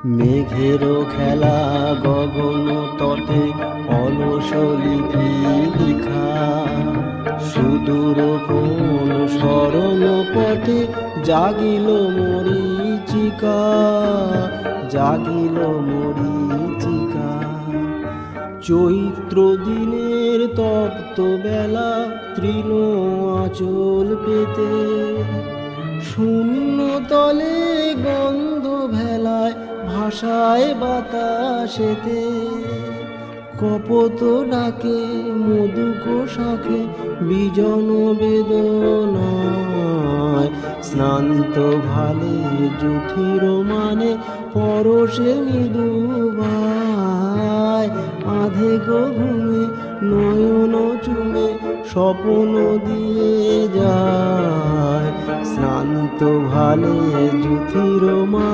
মেঘেরও খেলা গগন তটে অলস লিপি লিখা, সুদূর কোন স্মরণ পটে জাগিল মরীচিকা, জাগিল মরীচিকা। চৈত্র দিনের তপ্ত বেলা তৃণ আঁচল পেতে, শূন্য তলে গন্ধ ভেলায় ভাষায় বাতাসেতে। কপোত ডাকে মধুক শাখে বিজন বেদনায়, শ্রান্ত ভালে জুথির মানে পরশে মৃদু ভাই। আধে ঘুমে নয়ন চুমে স্বপ্ন দিয়ে যায়, শ্রান্ত ভালে জুথির মানে।